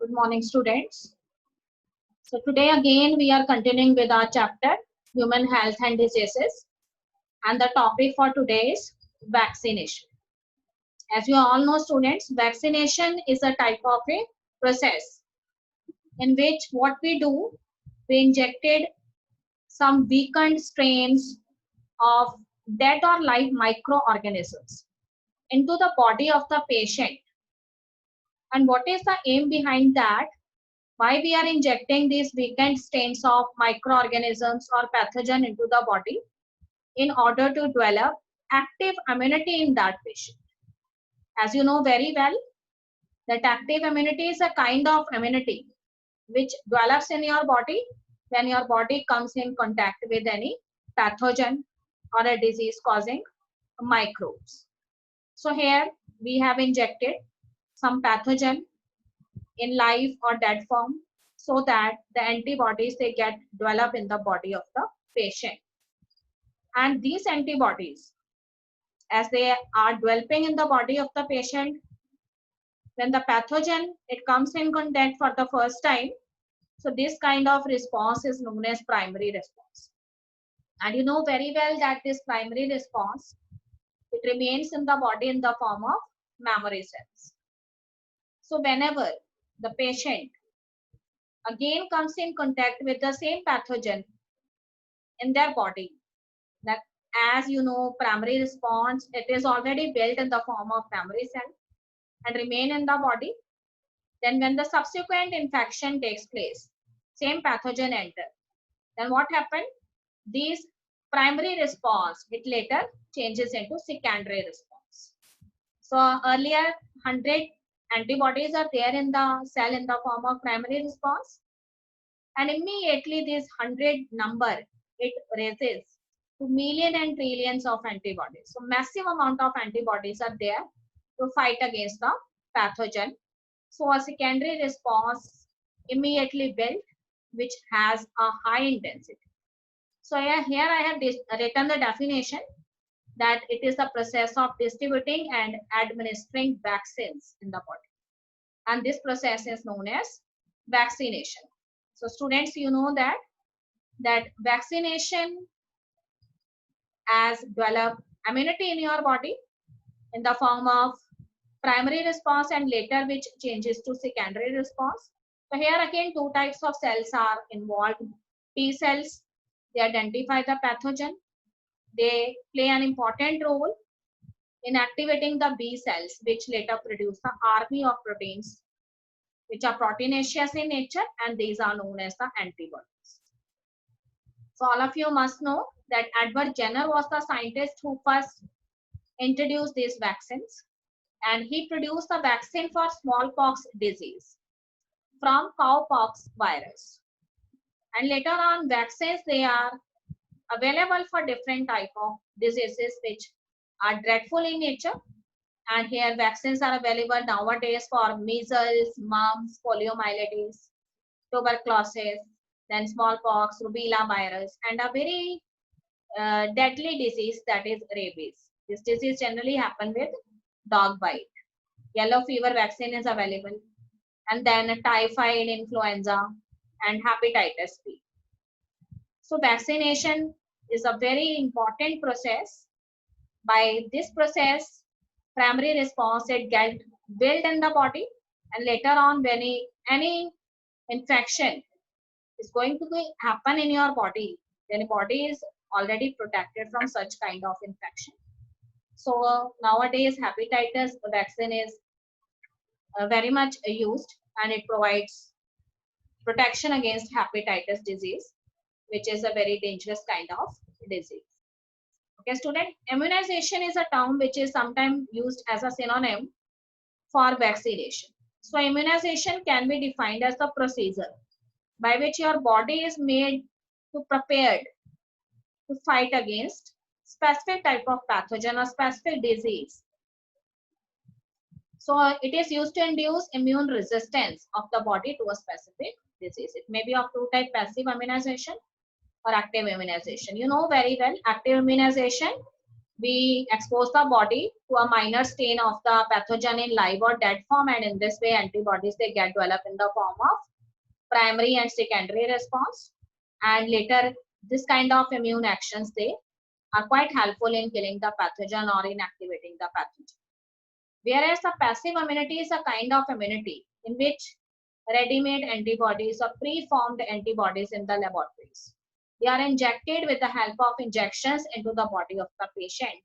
Good morning, students. So today again we are continuing with our chapter Human Health and Diseases, and the topic for today is vaccination. As you all know, students, vaccination is a type of a process in which what we do, we injected some weakened strains of dead or live microorganisms into the body of the patient. And what is the aim behind that? Why we are injecting these weakened strains of microorganisms or pathogen into the body? In order to develop active immunity in that patient. As you know very well, that active immunity is a kind of immunity which develops in your body when your body comes in contact with any pathogen or a disease causing microbes. So here we have injected some pathogen in live or dead form so that the antibodies they get developed in the body of the patient. And these antibodies, as they are developing in the body of the patient, when the pathogen it comes in contact for the first time, so this kind of response is known as primary response. And you know very well that this primary response, it remains in the body in the form of memory cells. So whenever the patient again comes in contact with the same pathogen in their body, that, as you know, primary response, it is already built in the form of memory cell and remain in the body. Then when the subsequent infection takes place, same pathogen enter. Then what happened? These primary response, it later changes into secondary response. So earlier 100 antibodies are there in the cell in the form of primary response. And immediately this 100 number, it raises to million and trillions of antibodies. So massive amount of antibodies are there to fight against the pathogen. So a secondary response immediately built, which has a high intensity. So here I have written the definition that it is the process of distributing and administering vaccines in the body. And this process is known as vaccination. So students, you know that vaccination as develop immunity in your body in the form of primary response and later which changes to secondary response. So here again two types of cells are involved. T cells, they identify the pathogen. They play an important role in activating the B cells which later produce the army of proteins which are proteinaceous in nature, and these are known as the antibodies. So all of you must know that Edward Jenner was the scientist who first introduced these vaccines, and he produced the vaccine for smallpox disease from cowpox virus. And later on, vaccines, they are available for different type of diseases which are dreadful in nature. And here vaccines are available nowadays for measles, mumps, poliomyelitis, tuberculosis, then smallpox, rubella virus, and a very deadly disease, that is rabies. This disease generally happen with dog bite. Yellow fever vaccine is available, and then typhoid, influenza, and hepatitis B. So vaccination is a very important process. By this process, primary response it get built in the body, and later on when any infection is going to happen in your body, then the body is already protected from such kind of infection. So nowadays hepatitis vaccine is very much used, and it provides protection against hepatitis disease, which is a very dangerous kind of disease. Okay, student, immunization is a term which is sometimes used as a synonym for vaccination. So immunization can be defined as the procedure by which your body is made to prepared to fight against specific type of pathogen or specific disease. So it is used to induce immune resistance of the body to a specific disease. It may be of two type: passive immunization or active immunization. You know very well active immunization, We expose the body to a minor stain of the pathogen in live or dead form, and in this way antibodies they get developed in the form of primary and secondary response, and later this kind of immune actions they are quite helpful in killing the pathogen or inactivating the pathogen. Whereas the passive immunity is a kind of immunity in which ready-made antibodies or pre-formed antibodies in the laboratories. They are injected with the help of injections into the body of the patient.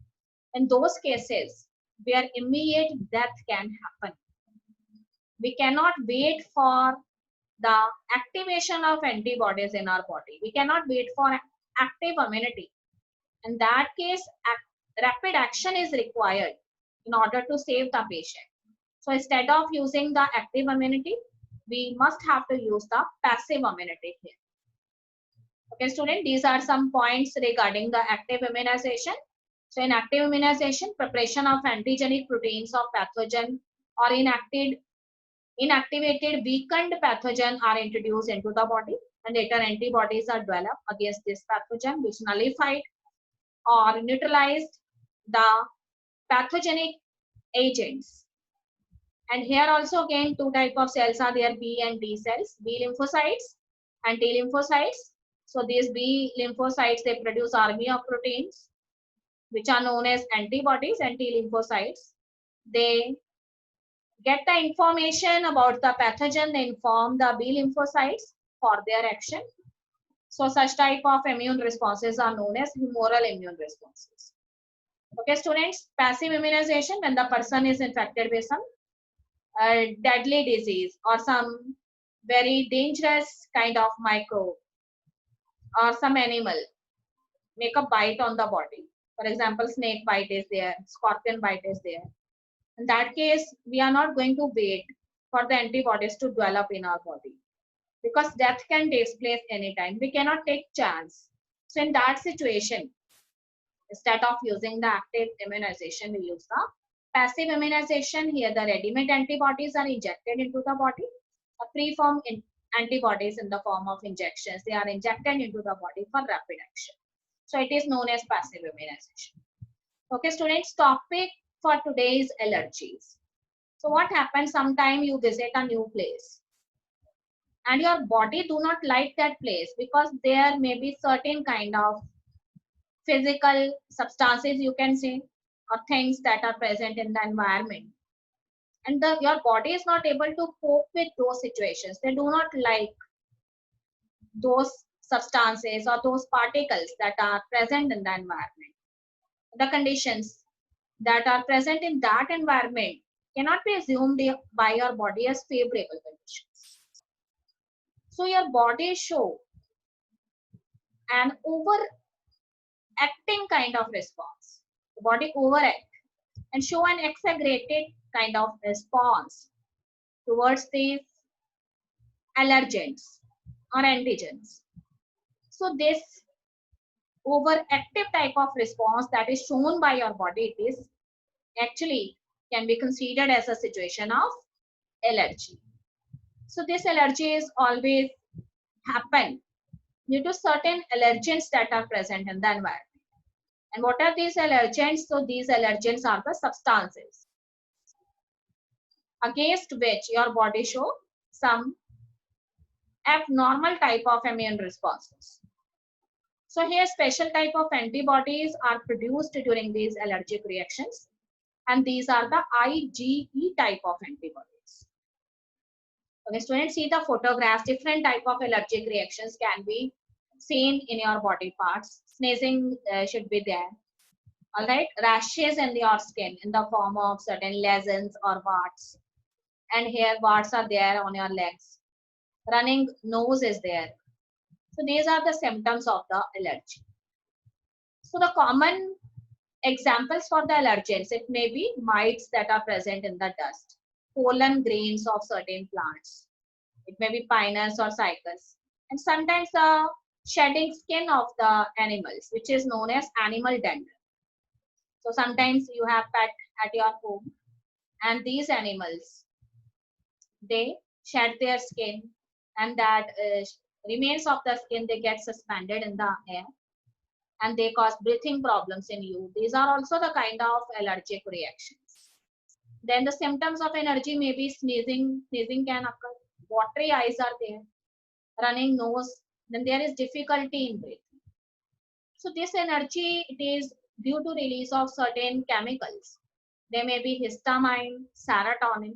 In those cases where immediate death can happen, we cannot wait for the activation of antibodies in our body. We cannot wait for active immunity. In that case, rapid action is required in order to save the patient. So instead of using the active immunity, we must have to use the passive immunity here. Okay, student, these are some points regarding the active immunization. So in active immunization, preparation of antigenic proteins of pathogen or inactivated weakened pathogen are introduced into the body, and later antibodies are developed against this pathogen which nullified or neutralized the pathogenic agents. And here also again two type of cells are there, B and T cells, B lymphocytes and T lymphocytes. So these B lymphocytes they produce army of proteins which are known as antibodies, and T lymphocytes they get the information about the pathogen, they inform the B lymphocytes for their action. So such type of immune responses are known as humoral immune responses. Okay, students, passive immunization when the person is infected with some deadly disease or some very dangerous kind of microbe or some animal make a bite on the body. For example, snake bite is there, scorpion bite is there. In that case, we are not going to wait for the antibodies to develop in our body because death can take place anytime. We cannot take chance. So in that situation, instead of using the active immunization, we use the passive immunization. Here, the ready-made antibodies are injected into the body. A pre-formed antibodies in the form of injections, they are injected into the body for rapid action. So it is known as passive immunization. Okay, students, topic for today is allergies. So what happens sometime you visit a new place and your body do not like that place because there may be certain kind of physical substances you can say or things that are present in the environment, and your body is not able to cope with those situations. They do not like those substances or those particles that are present in the environment. The conditions that are present in that environment cannot be assumed by your body as favorable conditions. So your body show an overacting kind of response. The body overact and show an exaggerated kind of response towards these allergens or antigens. So this overactive type of response that is shown by your body, it is actually can be considered as a situation of allergy. So this allergy is always happen due to certain allergens that are present in the environment. And what are these allergens? So these allergens are the substances against which your body show some abnormal type of immune responses. So here special type of antibodies are produced during these allergic reactions, and these are the IgE type of antibodies. Okay, students, see the photographs. Different type of allergic reactions can be seen in your body parts. Sneezing should be there. All right, rashes in your skin in the form of certain lesions or warts, and here warts are there on your legs. Running nose is there. So these are the symptoms of the allergy. So the common examples for the allergens, it may be mites that are present in the dust, pollen grains of certain plants. It may be pinus or cycas, and sometimes the shedding skin of the animals, which is known as animal dander. So sometimes you have pet at your home, and these animals, they shed their skin, and that remains of the skin they get suspended in the air, and they cause breathing problems in you. These are also the kind of allergic reactions. Then the symptoms of allergy may be sneezing. Sneezing can occur. Watery eyes are there. Running nose. Then there is difficulty in breathing. So this energy, it is due to release of certain chemicals. They may be histamine, serotonin,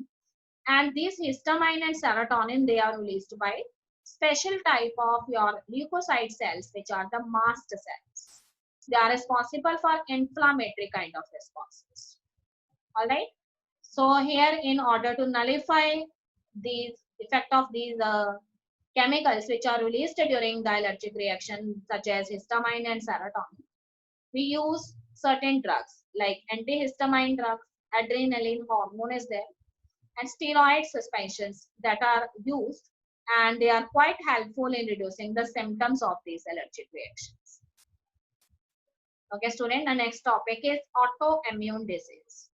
and these histamine and serotonin, they are released by special type of your leukocyte cells, which are the mast cells. They are responsible for inflammatory kind of responses. All right. So here, in order to nullify these effect of these chemicals which are released during the allergic reaction, such as histamine and serotonin, we use certain drugs like antihistamine drugs, adrenaline hormone is there, and steroid suspensions that are used, and they are quite helpful in reducing the symptoms of these allergic reactions. Okay, student, the next topic is autoimmune disease.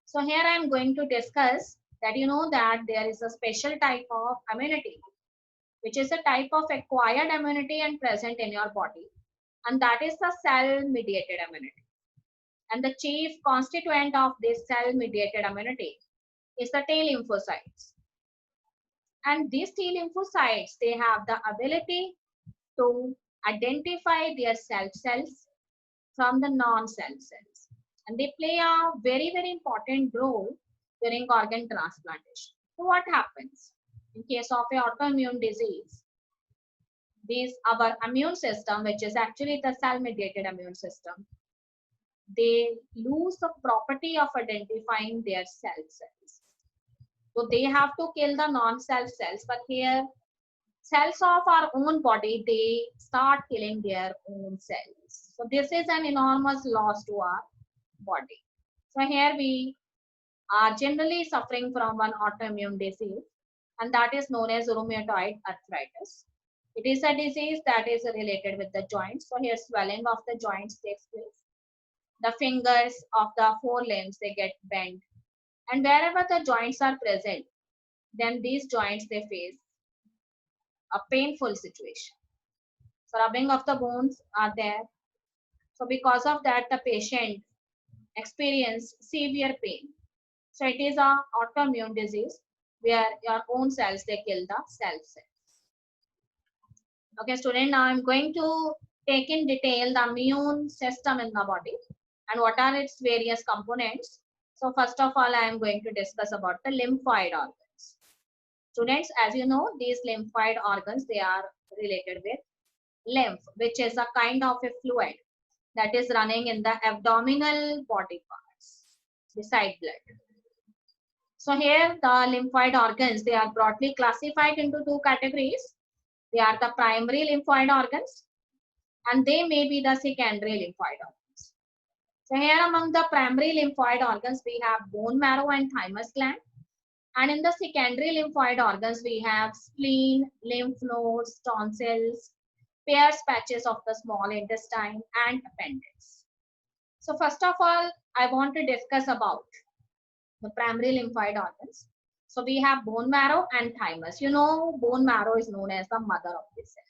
So here I am going to discuss that you know that there is a special type of immunity, which is a type of acquired immunity and present in your body, and that is the cell-mediated immunity. And the chief constituent of this cell-mediated immunity is the T lymphocytes. And these T lymphocytes, they have the ability to identify their self cells from the non-self cells. And they play a very, very important role during organ transplantation. So what happens? In case of a autoimmune disease, our immune system, which is actually the cell-mediated immune system, they lose the property of identifying their self cells. So they have to kill the non-self cells, but here cells of our own body, they start killing their own cells. So this is an enormous loss to our body. So here we are generally suffering from one autoimmune disease, and that is known as rheumatoid arthritis. It is a disease that is related with the joints. So here swelling of the joints takes place. The fingers of the forelimbs, they get bent. And wherever the joints are present, then these joints, they face a painful situation. So rubbing of the bones are there. So because of that, the patient experience severe pain. So it is a autoimmune disease where your own cells, they kill the self cells. Okay, student, now I'm going to take in detail the immune system in the body and what are its various components. So first of all, I am going to discuss about the lymphoid organs. Students, as you know, these lymphoid organs, they are related with lymph, which is a kind of a fluid that is running in the abdominal body parts beside blood. So here the lymphoid organs, they are broadly classified into two categories. They are the primary lymphoid organs and they may be the secondary lymphoid organs. So here among the primary lymphoid organs, we have bone marrow and thymus gland. And in the secondary lymphoid organs, we have spleen, lymph nodes, tonsils, Peyer's patches of the small intestine, and appendix. So first of all, I want to discuss about the primary lymphoid organs. So we have bone marrow and thymus. You know, bone marrow is known as the mother of the cell.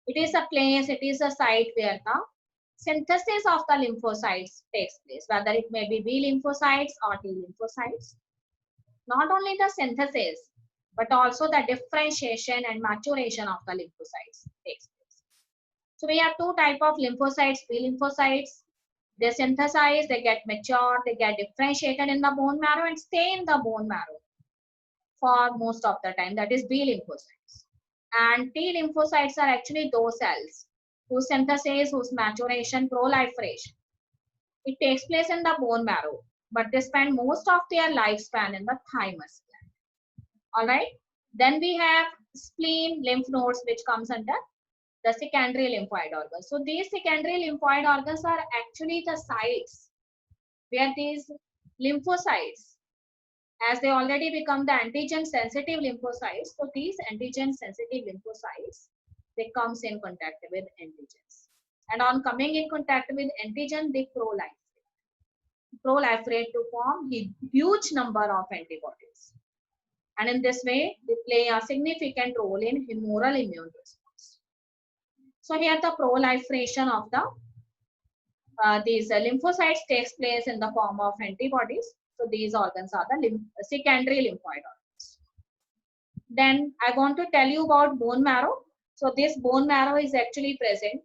It is a place, it is a site where the synthesis of the lymphocytes takes place, whether it may be B lymphocytes or T lymphocytes. Not only the synthesis, but also the differentiation and maturation of the lymphocytes takes place. So we have two types of lymphocytes, B lymphocytes. They synthesize, they get matured, they get differentiated in the bone marrow and stay in the bone marrow for most of the time. That is B lymphocytes. And T lymphocytes are actually those cells whose synthesis, whose maturation, proliferation, it takes place in the bone marrow, but they spend most of their lifespan in the thymus gland. All right. Then we have spleen, lymph nodes, which comes under the secondary lymphoid organs. So these secondary lymphoid organs are actually the sites where these lymphocytes, as they already become the antigen sensitive lymphocytes, so these antigen sensitive lymphocytes, they comes in contact with antigens. And on coming in contact with antigen, they proliferate to form a huge number of antibodies. And in this way, they play a significant role in humoral immune response. So here the proliferation of the these lymphocytes takes place in the form of antibodies. So these organs are the secondary lymphoid organs. Then I want to tell you about bone marrow. So this bone marrow is actually present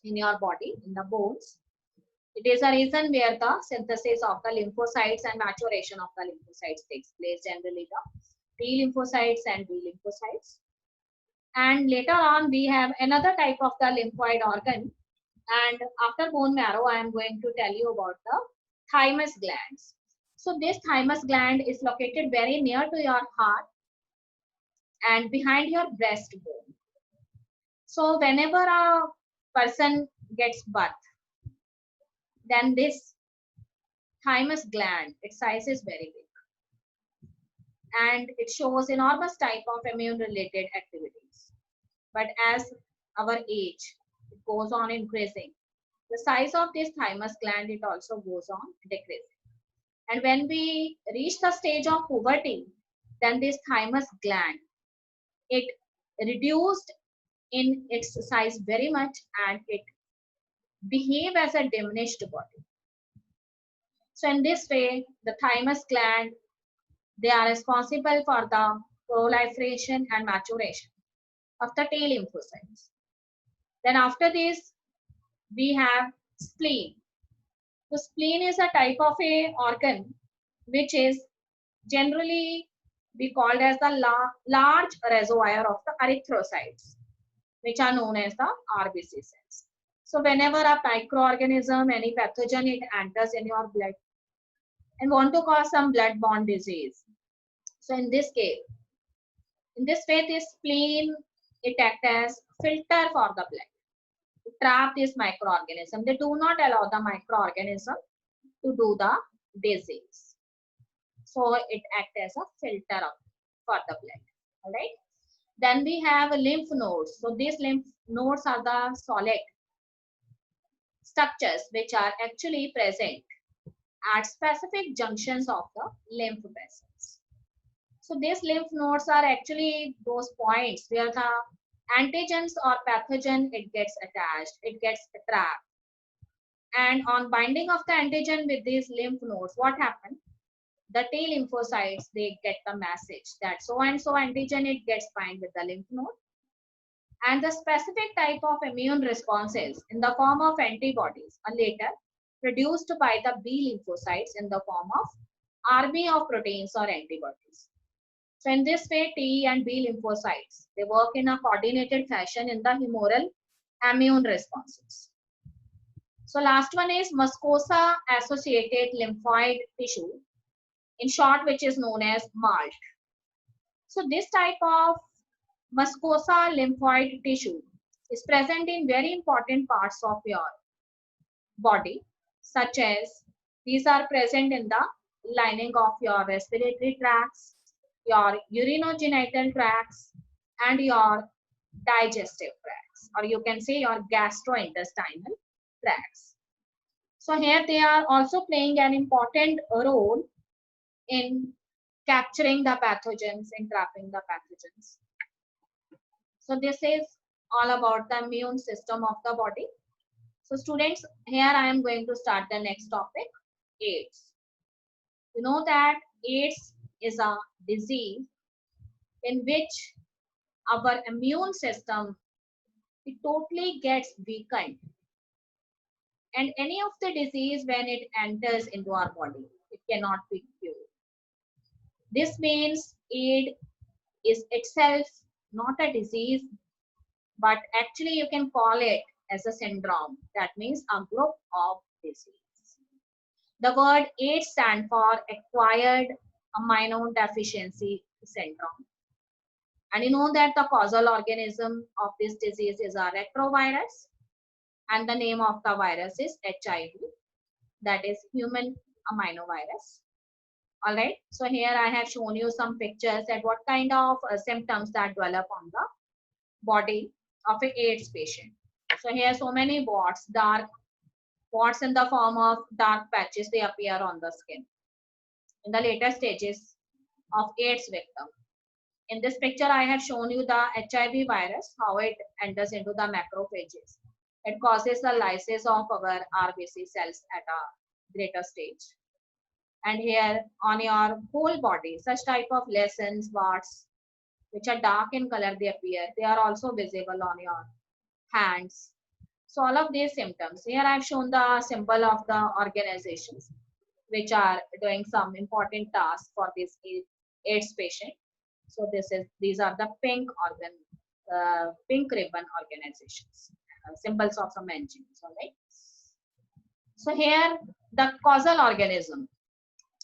in your body, in the bones. It is a region where the synthesis of the lymphocytes and maturation of the lymphocytes takes place, generally the T lymphocytes and B lymphocytes. And later on, we have another type of the lymphoid organ. And after bone marrow, I am going to tell you about the thymus glands. So this thymus gland is located very near to your heart and behind your breastbone. So whenever a person gets birth, then this thymus gland, its size is very big and it shows enormous type of immune related activities. But as our age it goes on increasing, the size of this thymus gland it also goes on decreasing. And when we reach the stage of puberty, then this thymus gland it reduced in its size very much and it behave as a diminished body. So in this way, the thymus gland, they are responsible for the proliferation and maturation of the T lymphocytes. Then after this, we have spleen. The spleen is a type of a organ which is generally be called as the large reservoir of the erythrocytes, which are known as the RBC cells. So whenever a microorganism, any pathogen, it enters in your blood and want to cause some blood-borne disease. So in this case, in this way, this spleen, it acts as filter for the blood. To trap this microorganism. They do not allow the microorganism to do the disease. So it acts as a filter for the blood. All right. Then we have lymph nodes. So these lymph nodes are the solid structures which are actually present at specific junctions of the lymph vessels. So these lymph nodes are actually those points where the antigens or pathogen it gets attached, it gets trapped. And on binding of the antigen with these lymph nodes, what happens? The T lymphocytes, they get the message that so and so antigen it gets bind with the lymph node. And the specific type of immune responses in the form of antibodies are later produced by the B lymphocytes in the form of army of proteins or antibodies. So in this way, T and B lymphocytes, they work in a coordinated fashion in the humoral immune responses. So last one is mucosa associated lymphoid tissue, in short, which is known as MALT. So this type of mucosa lymphoid tissue is present in very important parts of your body, such as these are present in the lining of your respiratory tracts, your urinogenital tracts, and your digestive tracts, or you can say your gastrointestinal tracts. So here they are also playing an important role in capturing the pathogens and trapping the pathogens. So this is all about the immune system of the body. So students, here I am going to start the next topic, AIDS. You know that AIDS is a disease in which our immune system it totally gets weakened. And any of the disease when it enters into our body, it cannot be cured. This means AIDS is itself not a disease, but actually you can call it as a syndrome. That means a group of disease. The word AIDS stands for acquired immunodeficiency syndrome. And you know that the causal organism of this disease is a retrovirus. And the name of the virus is HIV. That is human immunovirus. All right. So here I have shown you some pictures at what kind of symptoms that develop on the body of an AIDS patient. So here so many spots, dark spots in the form of dark patches, they appear on the skin. In the later stages of AIDS victim, In this picture, I have shown you the HIV virus, how it enters into the macrophages. It causes the lysis of our RBC cells at a greater stage. And here on your whole body, such type of lesions, warts, which are dark in color, they appear. They are also visible on your hands. So all of these symptoms. Here I have shown the symbol of the organizations which are doing some important tasks for this AIDS patient. So these are the pink ribbon organizations, symbols of some engines. All right. So here the causal organism.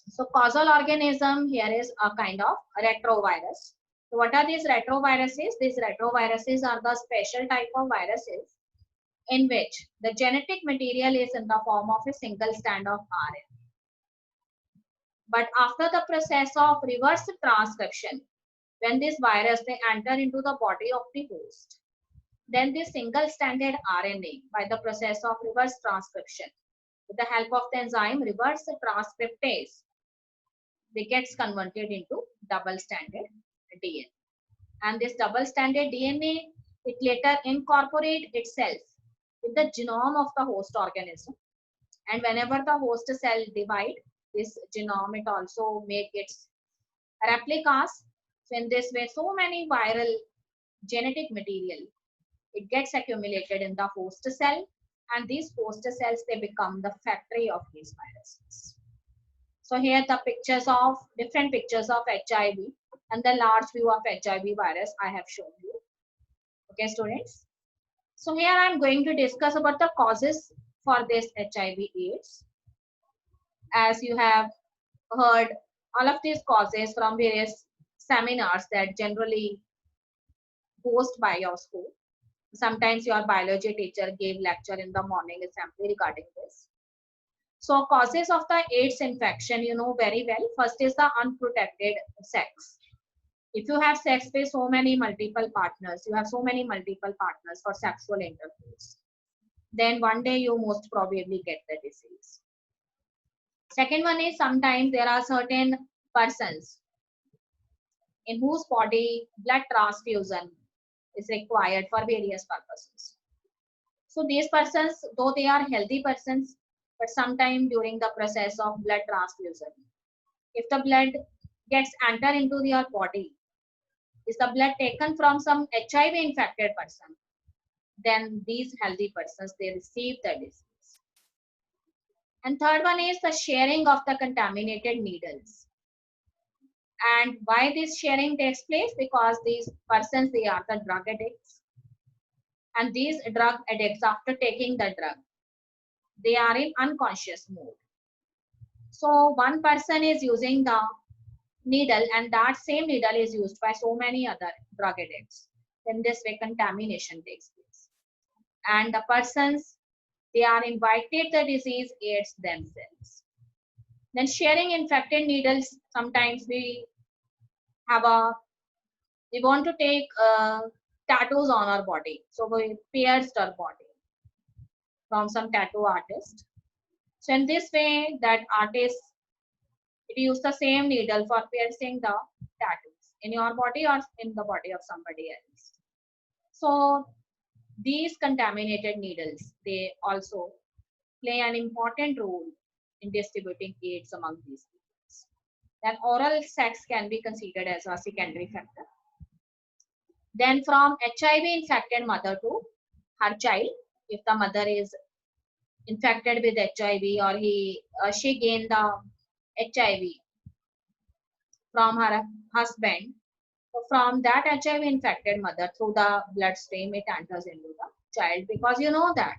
So causal organism here is a kind of retrovirus. So what are these retroviruses? These retroviruses are the special type of viruses in which the genetic material is in the form of a single strand of RNA. But after the process of reverse transcription, when this virus they enter into the body of the host, then this single-stranded RNA, by the process of reverse transcription, with the help of the enzyme reverse transcriptase, they gets converted into double-stranded DNA. And this double-stranded DNA, it later incorporate itself with the genome of the host organism. And whenever the host cell divide, this genome, it also make its replicas. So in this way, so many viral genetic material, it gets accumulated in the host cell, and these host cells, they become the factory of these viruses. So here the different pictures of HIV and the large view of HIV virus I have shown you. Okay, students. So here I am going to discuss about the causes for this HIV AIDS. As you have heard all of these causes from various seminars that generally hosted by your school. Sometimes your biology teacher gave lecture in the morning assembly regarding this. So causes of the AIDS infection, you know very well. First is the unprotected sex. If you have sex with so many multiple partners, you have so many multiple partners for sexual intercourse, then one day you most probably get the disease. Second one is sometimes there are certain persons in whose body blood transfusion is required for various purposes. So these persons, though they are healthy persons, but sometime during the process of blood transfusion, if the blood gets enter into your body, is the blood taken from some HIV infected person, then these healthy persons, they receive the disease. And third one is the sharing of the contaminated needles. And why this sharing takes place? Because these persons, they are the drug addicts. And these drug addicts, after taking the drug, they are in unconscious mode. So one person is using the needle, and that same needle is used by so many other drug addicts. In this way, contamination takes place. And the persons, they are invited the disease AIDS themselves. Then sharing infected needles, sometimes we want to take tattoos on our body. So we pierced our body from some tattoo artist. So in this way, that artist, it used the same needle for piercing the tattoos in your body or in the body of somebody else. So these contaminated needles, they also play an important role in distributing AIDS among these people. Then oral sex can be considered as a secondary factor. Then from HIV infected mother to her child, if the mother is infected with HIV or she gained the HIV from her husband, so from that HIV infected mother through the bloodstream, it enters into the child, because you know that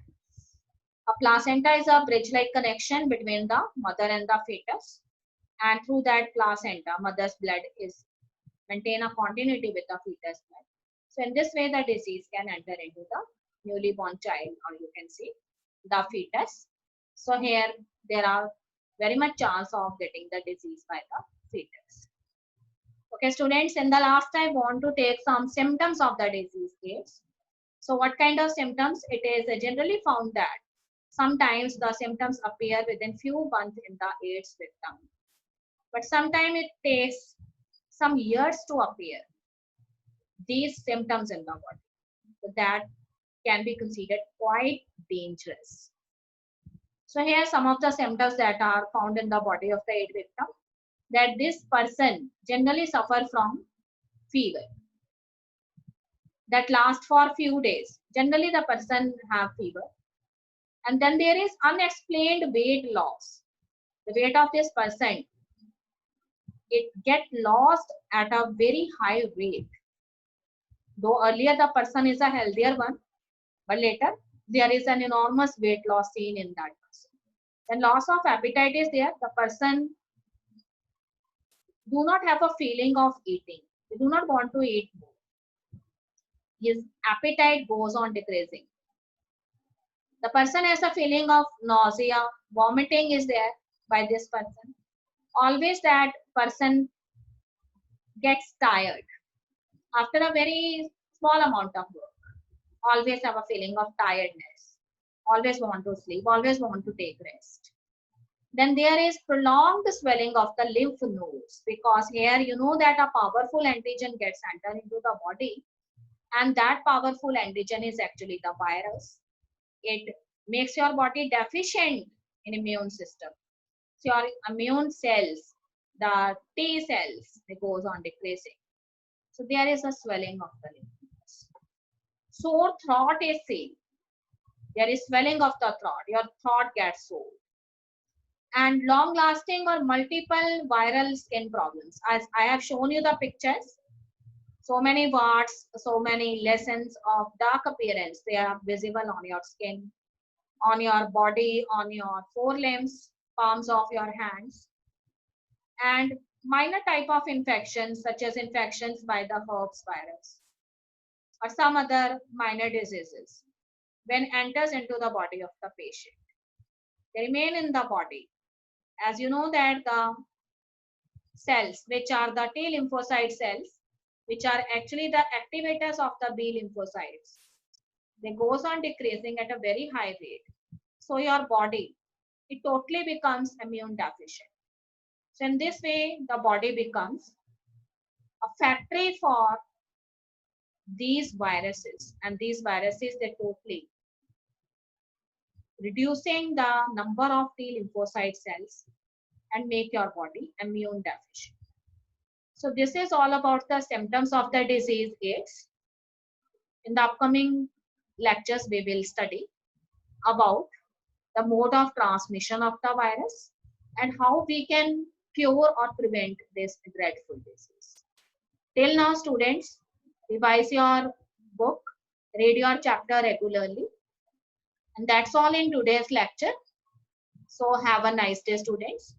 a placenta is a bridge-like connection between the mother and the fetus, and through that placenta, mother's blood is maintain a continuity with the fetus blood. So in this way, the disease can enter into the newly born child, or you can see the fetus. So here there are very much chance of getting the disease by the fetus. Okay, students, in the last I want to take some symptoms of the disease AIDS. So what kind of symptoms? It is generally found that sometimes the symptoms appear within few months in the AIDS victim, but sometimes it takes some years to appear. these symptoms in the body. So that can be considered quite dangerous. So here are some of the symptoms that are found in the body of the AIDS victim, that this person generally suffer from fever that lasts for few days. Generally the person have fever, and then there is unexplained weight loss. The weight of this person, it get lost at a very high rate. Though earlier the person is a healthier one, but later there is an enormous weight loss seen in that person. Then loss of appetite is there. The person do not have a feeling of eating. They do not want to eat more. His appetite goes on decreasing. The person has a feeling of nausea, vomiting is there by this person. Always that person gets tired after a very small amount of work. Always have a feeling of tiredness. Always want to sleep. Always want to take rest. Then there is prolonged swelling of the lymph nodes, because here you know that a powerful antigen gets entered into the body, and that powerful antigen is actually the virus. It makes your body deficient in immune system. So your immune cells, the T cells, it goes on decreasing. So there is a swelling of the lymph nodes. Sore throat is seen. There is swelling of the throat. Your throat gets sore. And long lasting or multiple viral skin problems. As I have shown you the pictures, so many warts, so many lesions of dark appearance, they are visible on your skin, on your body, on your forelimbs, palms of your hands. And minor type of infections such as infections by the herpes virus or some other minor diseases, when enters into the body of the patient, they remain in the body. As you know that the cells, which are the T lymphocyte cells, which are actually the activators of the B lymphocytes, they goes on decreasing at a very high rate. So your body, it totally becomes immune deficient. So in this way, the body becomes a factory for these viruses, and these viruses, they totally reducing the number of T lymphocyte cells and make your body immune deficient. So this is all about the symptoms of the disease AIDS. In the upcoming lectures, we will study about the mode of transmission of the virus and how we can cure or prevent this dreadful disease. Till now, students, revise your book, read your chapter regularly. And that's all in today's lecture. So have a nice day, students.